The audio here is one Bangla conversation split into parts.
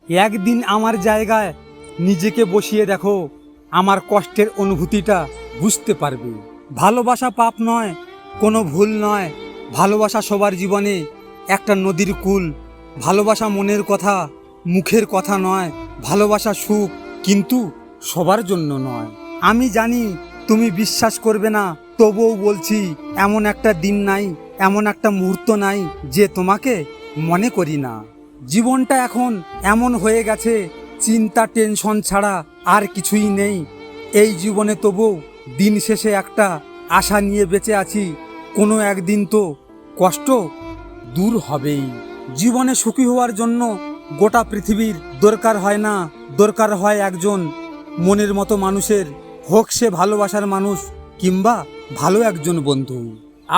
একদিন আমার জায়গায় নিজেকে বসিয়ে দেখো, আমার কষ্টের অনুভূতিটা বুঝতে পারবে। ভালোবাসা পাপ নয়, কোনো ভুল নয়। ভালোবাসা সবার জীবনে একটা নদীর কূল। ভালোবাসা মনের কথা, মুখের কথা নয়। ভালোবাসা সুখ, কিন্তু সবার জন্য নয়। আমি জানি তুমি বিশ্বাস করবে না, তবুও বলছি, এমন একটা দিন নাই, এমন একটা মুহূর্ত নাই যে তোমাকে মনে করি না। জীবনটা এখন এমন হয়ে গেছে, চিন্তা টেনশন ছাড়া আর কিছুই নেই এই জীবনে। তবুও দিন শেষে একটা আশা নিয়ে বেঁচে আছি, কোনো একদিন তো কষ্ট দূর হবেই। জীবনে সুখী হওয়ার জন্য গোটা পৃথিবীর দরকার হয় না, দরকার হয় একজন মনের মতো মানুষের। হোক সে ভালোবাসার মানুষ কিংবা ভালো একজন বন্ধু।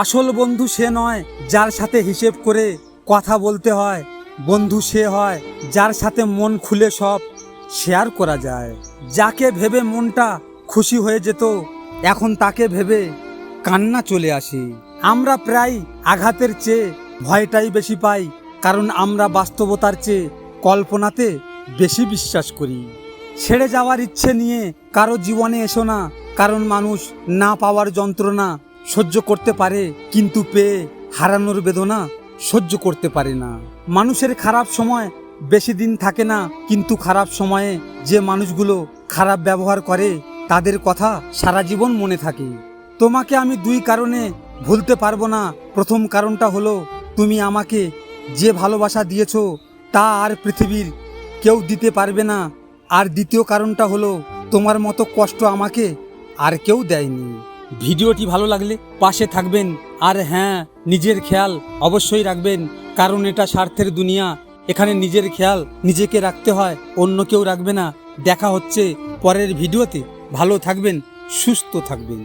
আসল বন্ধু সে নয় যার সাথে হিসেব করে কথা বলতে হয়। বন্ধু সে হয় যার সাথে মন খুলে সব শেয়ার করা যায়। যাকে ভেবে মনটা খুশি হয়ে যেত, এখন তাকে ভেবে কান্না চলে আসে। আমরা প্রায় আঘাতের চেয়ে ভয়টাই বেশি পাই, কারণ আমরা বাস্তবতার চেয়ে কল্পনাতে বেশি বিশ্বাস করি। ছেড়ে যাওয়ার ইচ্ছে নিয়ে কারো জীবনে এসো না, কারণ মানুষ না পাওয়ার যন্ত্রণা সহ্য করতে পারে, কিন্তু পেয়ে হারানোর বেদনা সহ্য করতে পারে না। মানুষের খারাপ সময় বেশি দিন থাকে না, কিন্তু খারাপ সময়ে যে মানুষগুলো খারাপ ব্যবহার করে তাদের কথা সারা জীবন মনে থাকে। তোমাকে আমি দুই কারণে ভুলতে পারবো না। প্রথম কারণটা হলো, তুমি আমাকে যে ভালোবাসা দিয়েছো তা আর পৃথিবীর কেউ দিতে পারবে না। আর দ্বিতীয় কারণটা হলো, তোমার মতো কষ্ট আমাকে আর কেউ দেয়নি। ভিডিওটি ভালো লাগলে পাশে থাকবেন, আর হ্যাঁ, নিজের খেয়াল অবশ্যই রাখবেন, কারণ এটা স্বার্থের দুনিয়া। এখানে নিজের খেয়াল নিজেকে রাখতে হয়, অন্য কেউ রাখবে না। দেখা হচ্ছে পরের ভিডিওতে। ভালো থাকবেন, সুস্থ থাকবেন।